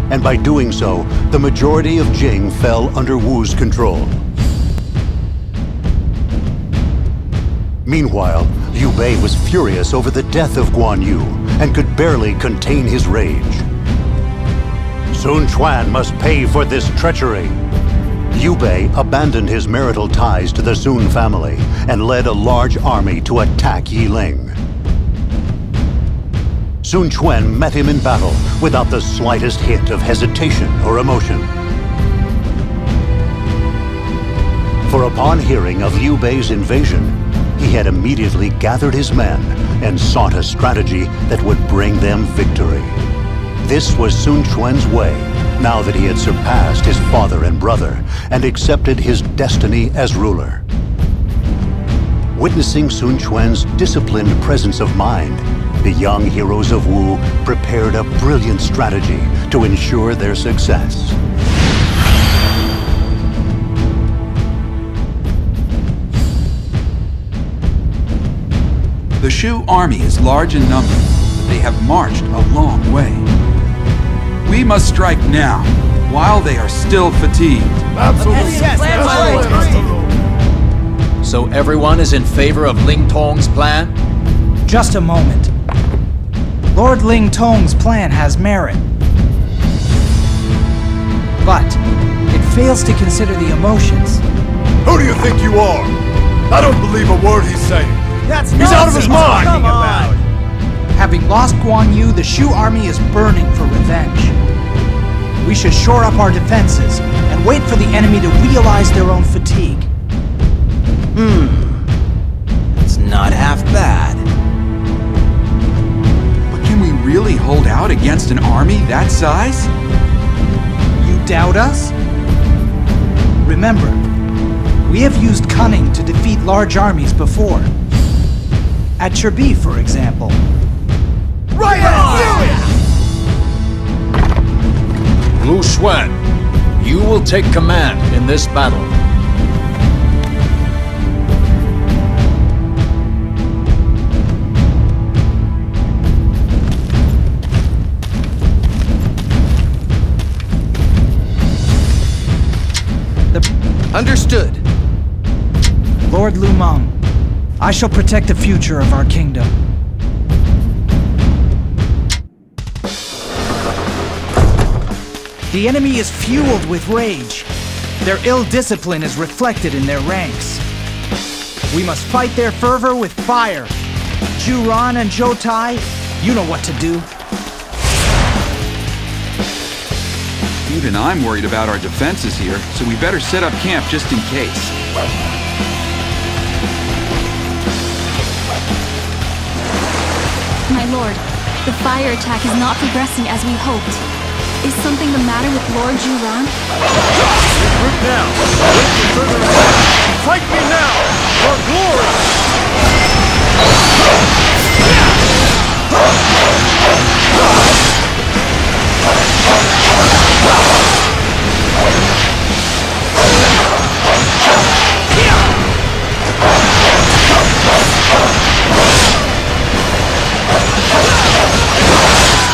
and by doing so, the majority of Jing fell under Wu's control. Meanwhile, Liu Bei was furious over the death of Guan Yu and could barely contain his rage. Sun Quan must pay for this treachery. Liu Bei abandoned his marital ties to the Sun family and led a large army to attack Yiling. Sun Quan met him in battle without the slightest hint of hesitation or emotion. For upon hearing of Liu Bei's invasion, he had immediately gathered his men and sought a strategy that would bring them victory. This was Sun Quan's way, now that he had surpassed his father and brother and accepted his destiny as ruler. Witnessing Sun Quan's disciplined presence of mind, the young heroes of Wu prepared a brilliant strategy to ensure their success. The Shu army is large in number, but they have marched a long way. We must strike now, while they are still fatigued. Absolutely. Yes, So everyone is in favor of Ling Tong's plan? Just a moment. Lord Ling Tong's plan has merit. But it fails to consider the emotions. Who do you think you are? I don't believe a word he's saying. He's out of his mind! Having lost Guan Yu, the Shu army is burning for revenge. We should shore up our defenses and wait for the enemy to realize their own fatigue. It's not half bad. But can we really hold out against an army that size? You doubt us? Remember, we have used cunning to defeat large armies before. At Cherbi, for example. Right Lu Xuan, you will take command in this battle. Understood. Lord Lu Meng, I shall protect the future of our kingdom. The enemy is fueled with rage. Their ill discipline is reflected in their ranks. We must fight their fervor with fire. Zhu Ran and Zhou Tai, you know what to do. Even I'm worried about our defenses here, so we better set up camp just in case. My lord, the fire attack is not progressing as we hoped. Is something the matter with Lord Zhu Ran? Regroup now. Wait for further attack. Fight me now for glory.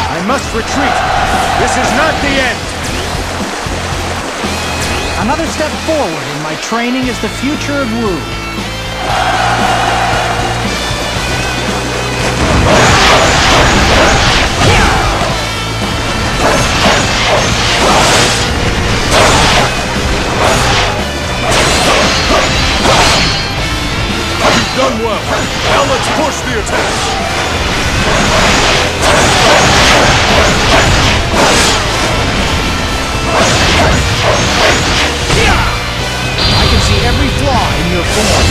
I must retreat. This is not the end. Another step forward in my training is the future of Wu. You've done well. Now let's push the attack. I can see every flaw in your form.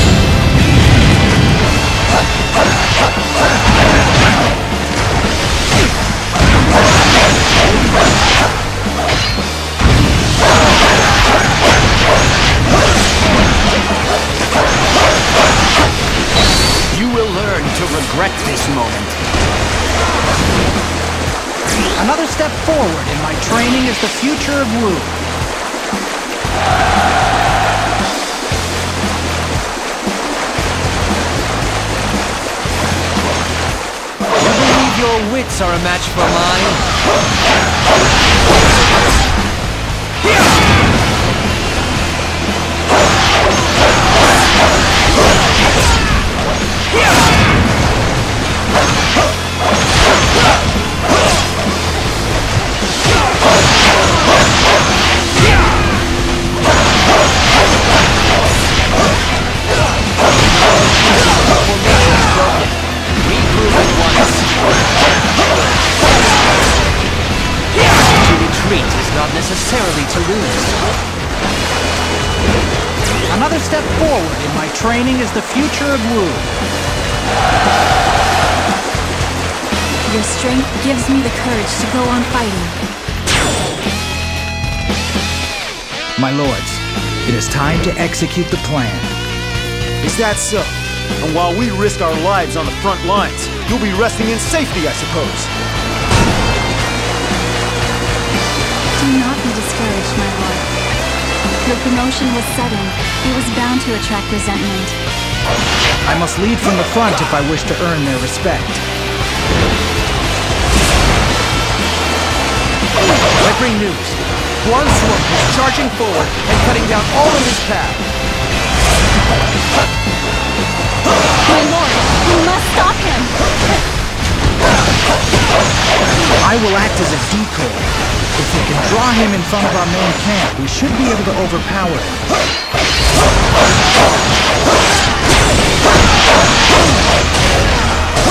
You will learn to regret this moment. Another step forward in my training is the future of Wu. You believe your wits are a match for mine? Regroup at once. To retreat is not necessarily to lose. Another step forward in my training is the future of Wu. Your strength gives me the courage to go on fighting. My lords, it is time to execute the plan. Is that so? And while we risk our lives on the front lines, you'll be resting in safety, I suppose. Do not be discouraged, my lord. Your promotion was sudden. It was bound to attract resentment. I must lead from the front if I wish to earn their respect. I bring news. One Sword is charging forward and cutting down all in his path. My lord, you must stop him! I will act as a decoy. If we can draw him in front of our main camp, we should be able to overpower him.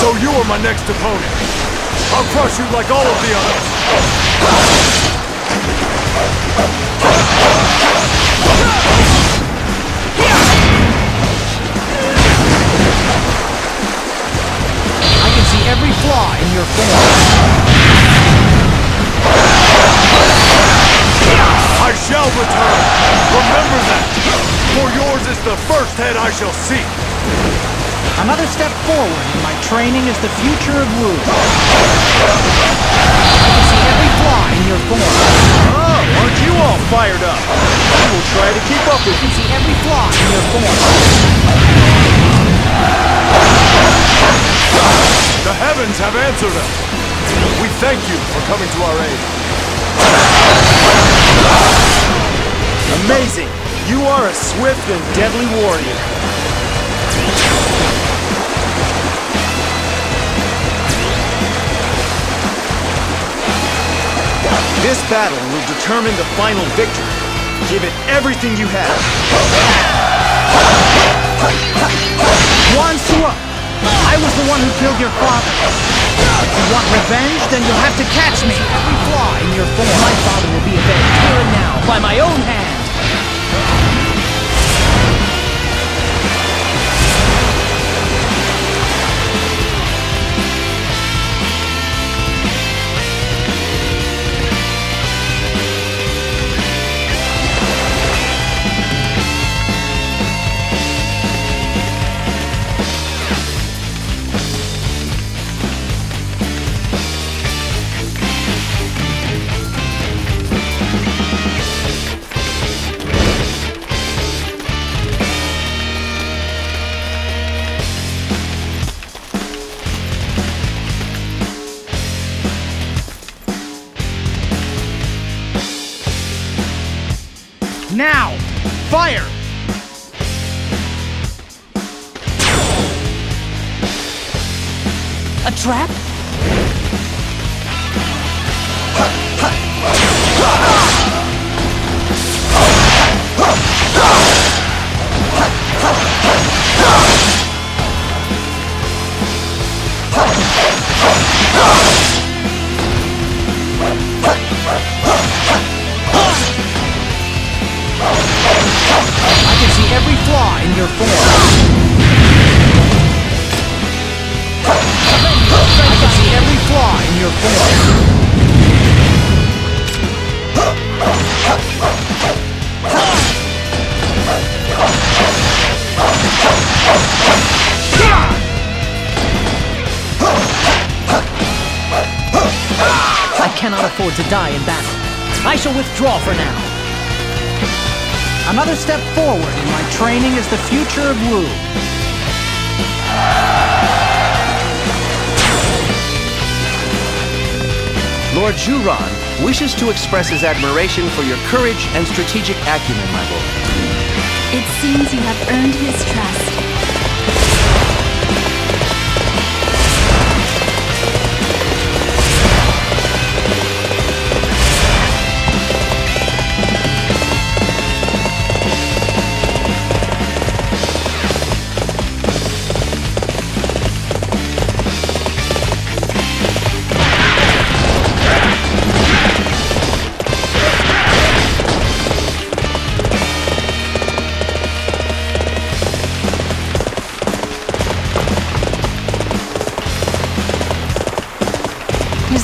So you are my next opponent. I'll crush you like all of the others. I can see every flaw in your form. I shall return. Remember that. For yours is the first head I shall see. Another step forward in my training is the future of Wu. I can see every flaw in your form. Oh, aren't you all fired up? I will try to keep up with I you. can see every flaw in your form. The heavens have answered us. We thank you for coming to our aid. Amazing! You are a swift and deadly warrior. This battle will determine the final victory. Give it everything you have. One Sword! I was the one who killed your father. If you want revenge, then you'll have to catch me. Every flaw in your form. My father will be avenged here and now by my own hand. Now! Fire! A trap? I can see every flaw in your form. I can see every flaw in your form. I cannot afford to die in battle. I shall withdraw for now. Another step forward in my training is the future of Wu. Lord Juron wishes to express his admiration for your courage and strategic acumen, my lord. It seems you have earned his trust.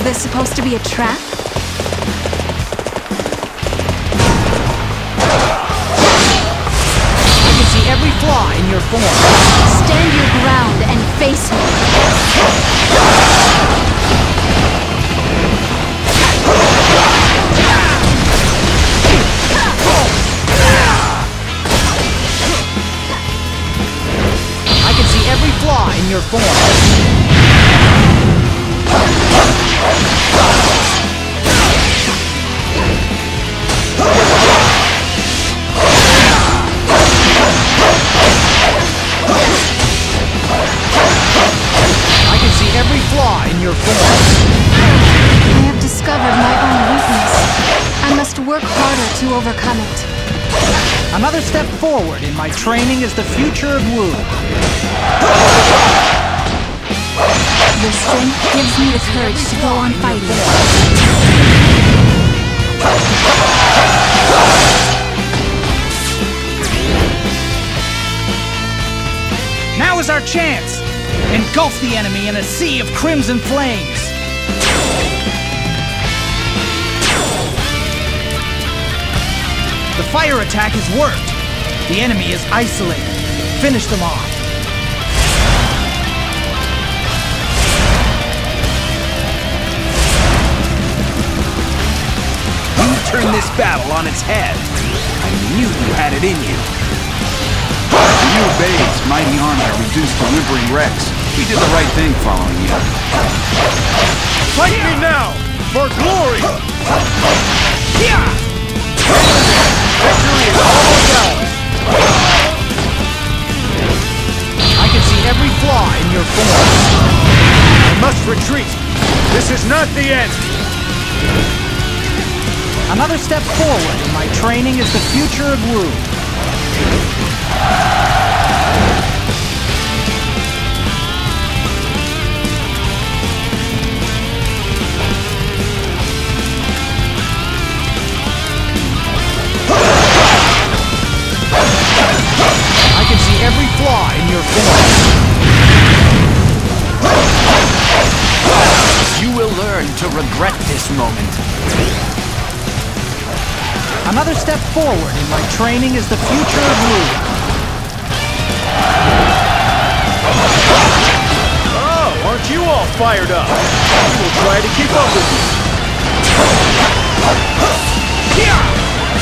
this supposed to be a trap? I can see every flaw in your form. Stand your ground and face me. I can see every flaw in your form. I can see every flaw in your form. I have discovered my own weakness. I must work harder to overcome it. Another step forward in my training is the future of Wu. Your strength gives me the courage to go on fighting. Now is our chance! Engulf the enemy in a sea of crimson flames! The fire attack has worked! The enemy is isolated. Finish them off. You turned this battle on its head. I knew you had it in you. Liu Bei's mighty army are reduced to whimpering wrecks. We did the right thing following you. Fight me now! For glory! Victory is almost ours! I can see every flaw in your form. I must retreat! This is not the end! Another step forward in my training is the future of Wu. I can see every flaw in your form. You will learn to regret this moment. Another step forward in my training is the future of Wu. Oh, aren't you all fired up? We will try to keep up with you.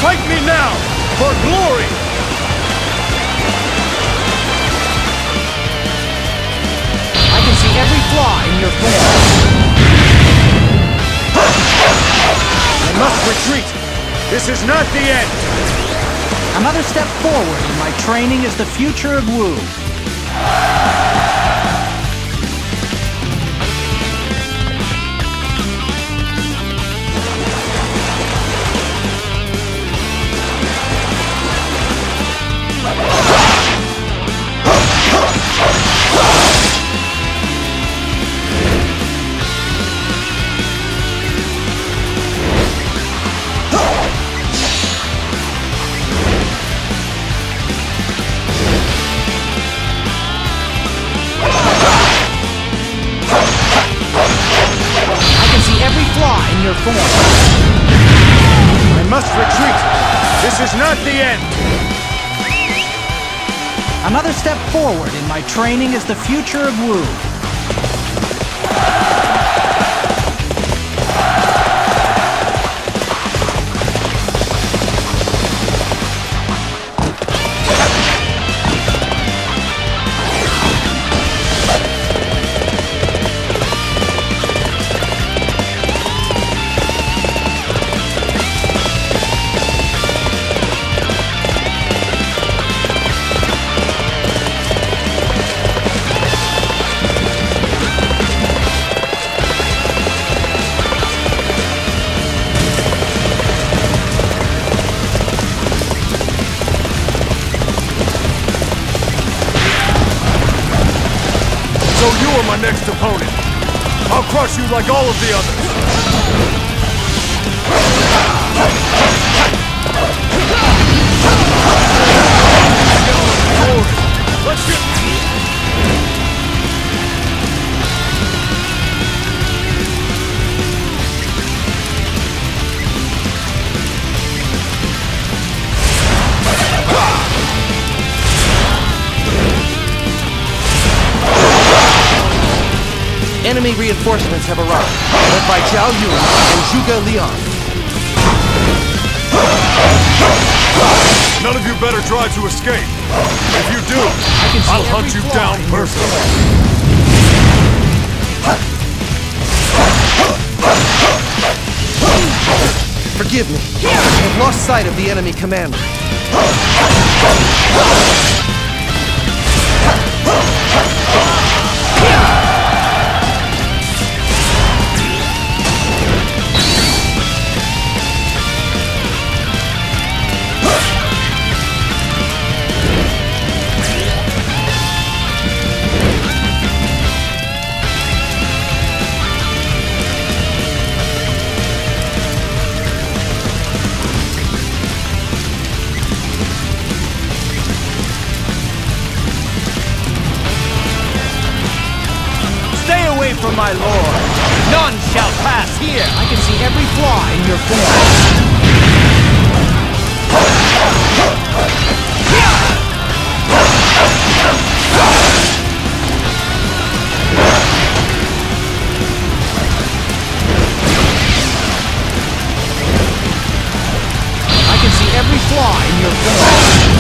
Fight me now! For glory! I can see every flaw in your form. I must retreat! This is not the end! Another step forward in my training is the future of Wu. Every flaw in your form. I must retreat! This is not the end! Another step forward in my training is the future of Wu. So you are my next opponent. I'll crush you like all of the others. Let's get... Enemy reinforcements have arrived, led by Zhao Yun and Zhuge Liang. None of you better try to escape. If you do, I'll hunt you down personally. Forgive me. I've lost sight of the enemy commander. From my lord, none shall pass here. I can see every flaw in your form. I can see every flaw in your form.